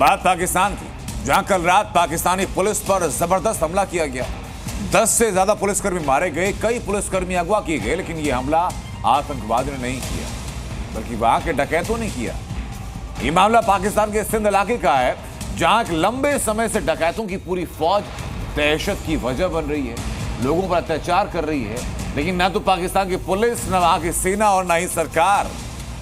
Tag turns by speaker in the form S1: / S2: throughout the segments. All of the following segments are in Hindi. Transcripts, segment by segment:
S1: बात पाकिस्तान की, जहां कल रात पाकिस्तानी पुलिस पर जबरदस्त हमला किया गया। 10 से ज्यादा पुलिसकर्मी मारे गए, कई पुलिसकर्मी अगवा किए गए, लेकिन यह हमला आतंकवादियों ने नहीं किया, बल्कि वहां के डकैतों ने किया। यह मामला पाकिस्तान के सिंध इलाके का है, जहां एक लंबे समय से डकैतों की पूरी फौज दहशत की वजह बन रही है, लोगों पर अत्याचार कर रही है। लेकिन ना तो पाकिस्तान की पुलिस, ना वहां की सेना और ना ही सरकार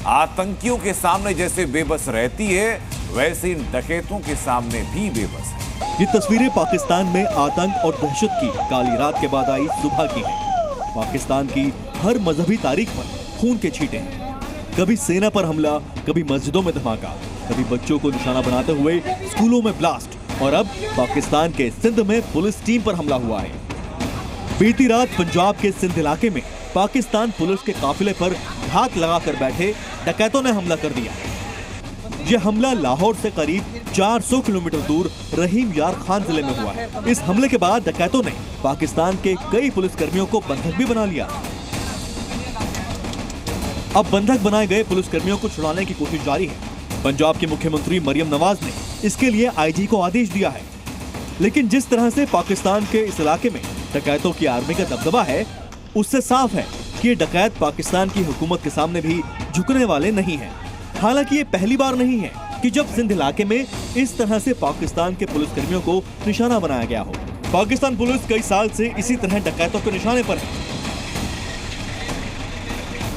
S1: आतंकियों के सामने जैसे बेबस रहती है, वैसे इन डकैतों के सामने भी बेबस है।
S2: ये तस्वीरें पाकिस्तान में आतंक और दहशत की काली रात के बाद आई सुबह की हैं। पाकिस्तान की हर मजहबी तारीख पर खून के छींटे हैं। कभी सेना पर हमला, कभी मस्जिदों में धमाका, कभी बच्चों को निशाना बनाते हुए स्कूलों में ब्लास्ट, और अब पाकिस्तान के सिंध में पुलिस टीम पर हमला हुआ है। बीती रात पंजाब के सिंध इलाके में पाकिस्तान पुलिस के काफिले पर घात लगाकर बैठे डकैतों ने हमला कर दिया। यह हमला लाहौर से करीब 400 किलोमीटर दूर रहीम यार खान जिले में हुआ है। इस हमले के बाद डकैतों ने पाकिस्तान के कई पुलिसकर्मियों को बंधक भी बना लिया। अब बंधक बनाए गए पुलिसकर्मियों को छुड़ाने की कोशिश जारी है। पंजाब के मुख्यमंत्री मरियम नवाज ने इसके लिए आईजी को आदेश दिया है। लेकिन जिस तरह से पाकिस्तान के इस इलाके में डकैतों की आर्मी का दबदबा है, उससे साफ है कि ये डकैत पाकिस्तान की हुकूमत के सामने भी झुकने वाले नहीं हैं। हालांकि ये पहली बार नहीं है कि जब सिंध इलाके में इस तरह से पाकिस्तान के पुलिसकर्मियों को निशाना बनाया गया हो। पाकिस्तान पुलिस कई साल से इसी तरह डकैतों के निशाने पर है।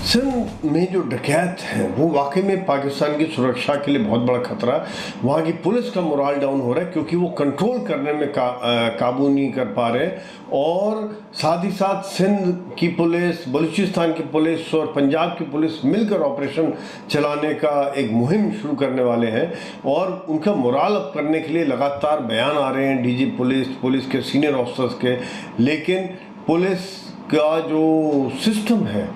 S3: सिंध में जो डकैत हैं वो वाकई में पाकिस्तान की सुरक्षा के लिए बहुत बड़ा खतरा है। वहाँ की पुलिस का मोराल डाउन हो रहा है, क्योंकि वो कंट्रोल करने में काबू नहीं कर पा रहे, और साथ ही साथ सिंध की पुलिस, बलूचिस्तान की पुलिस और पंजाब की पुलिस मिलकर ऑपरेशन चलाने का एक मुहिम शुरू करने वाले हैं। और उनका मोराल अप करने के लिए लगातार बयान आ रहे हैं डीजी पुलिस के सीनियर ऑफिसर्स के, लेकिन पुलिस का जो सिस्टम है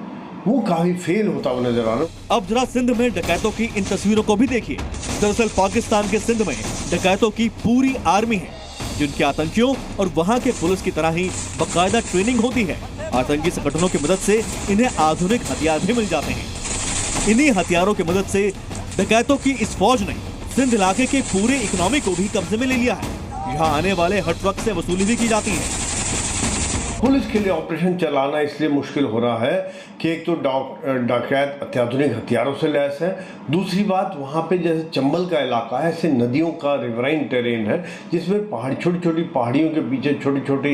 S3: वो काफी फेल होता हुआ नजर आ रहा।
S2: अब जरा सिंध में डकैतों की इन तस्वीरों को भी देखिए। दरअसल पाकिस्तान के सिंध में डकैतों की पूरी आर्मी है, जिनके आतंकियों और वहां के पुलिस की तरह ही बाकायदा ट्रेनिंग होती है। आतंकी संगठनों की मदद से इन्हें आधुनिक हथियार भी मिल जाते हैं। इन्हीं हथियारों की मदद से डकैतों की इस फौज ने सिंध इलाके के पूरे इकोनॉमी को भी कब्जे में ले लिया है। यहाँ आने वाले हर ट्रक से वसूली भी की जाती है।
S3: पुलिस के लिए ऑपरेशन चलाना इसलिए मुश्किल हो रहा है कि एक तो डकैत अत्याधुनिक हथियारों से लैस है, दूसरी बात वहाँ पे जैसे चंबल का इलाका है, ऐसे नदियों का रिवराइन टेरेन है, जिसमें पहाड़ी छोटी छोटी पहाड़ियों के पीछे, छोटी छोटी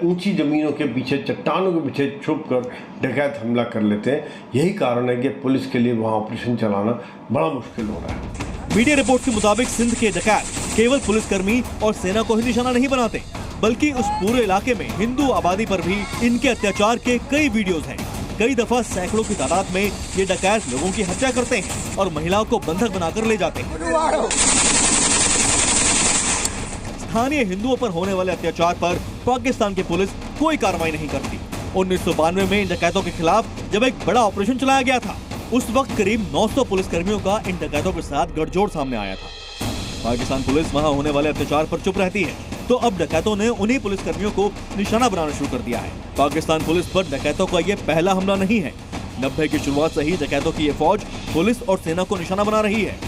S3: ऊंची ज़मीनों के पीछे, चट्टानों के पीछे छुप कर डकैत हमला कर लेते हैं। यही कारण है कि पुलिस के लिए वहाँ ऑपरेशन चलाना बड़ा मुश्किल हो रहा है।
S2: मीडिया रिपोर्ट के मुताबिक सिंध के डकैत केवल पुलिसकर्मी और सेना को ही निशाना नहीं बनाते, बल्कि उस पूरे इलाके में हिंदू आबादी पर भी इनके अत्याचार के कई वीडियोस हैं। कई दफा सैकड़ों की तादाद में ये डकैत लोगों की हत्या करते हैं और महिलाओं को बंधक बनाकर ले जाते हैं। स्थानीय हिंदुओं पर होने वाले अत्याचार पर पाकिस्तान की पुलिस कोई कार्रवाई नहीं करती। 1992 में इन डकैतों के खिलाफ जब एक बड़ा ऑपरेशन चलाया गया था, उस वक्त करीब 900 पुलिसकर्मियों का इन डकैतों के साथ गठजोड़ सामने आया था। पाकिस्तान पुलिस वहां होने वाले अत्याचार पर चुप रहती है, तो अब डकैतों ने उन्हीं पुलिसकर्मियों को निशाना बनाना शुरू कर दिया है। पाकिस्तान पुलिस पर डकैतों का यह पहला हमला नहीं है। 90 की शुरुआत से ही डकैतों की ये फौज पुलिस और सेना को निशाना बना रही है।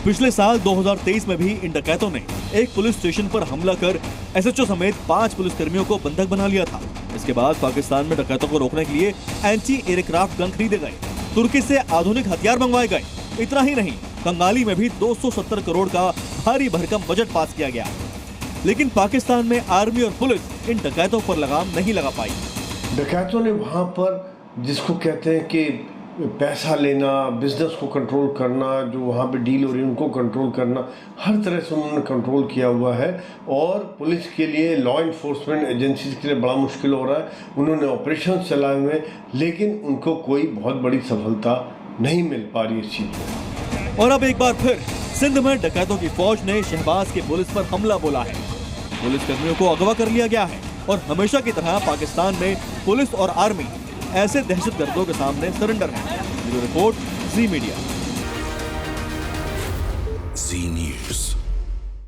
S2: पिछले साल 2023 में भी इन डकैतों ने एक पुलिस स्टेशन पर हमला कर एसएचओ समेत 5 पुलिसकर्मियों को बंधक बना लिया था। इसके बाद पाकिस्तान में डकैतों को रोकने के लिए एंटी एयरक्राफ्ट गन खरीदे गए, तुर्की से आधुनिक हथियार मंगवाए गए। इतना ही नहीं, कंगाली में भी 270 करोड़ का भारी भरकम बजट पास किया गया। लेकिन पाकिस्तान में आर्मी और पुलिस इन डकैतों पर लगाम नहीं लगा पाई।
S3: डकैतों ने वहाँ पर जिसको कहते हैं कि पैसा लेना, बिजनेस को कंट्रोल करना, जो वहाँ पे डील हो रही है उनको कंट्रोल करना, हर तरह से उन्होंने कंट्रोल किया हुआ है। और पुलिस के लिए, लॉ इन्फोर्समेंट एजेंसीज के लिए बड़ा मुश्किल हो रहा है। उन्होंने ऑपरेशन चलाए हुए, लेकिन उनको कोई बहुत बड़ी सफलता नहीं मिल पा रही इस चीज़ में।
S2: और अब एक बार फिर सिंध में डकैतों की फौज ने शहबाज की पुलिस पर हमला बोला है। पुलिसकर्मियों को अगवा कर लिया गया है और हमेशा की तरह पाकिस्तान में पुलिस और आर्मी ऐसे दहशतगर्दों के सामने सरेंडर है। ब्यूरो रिपोर्ट, जी मीडिया।
S4: जी न्यूज़।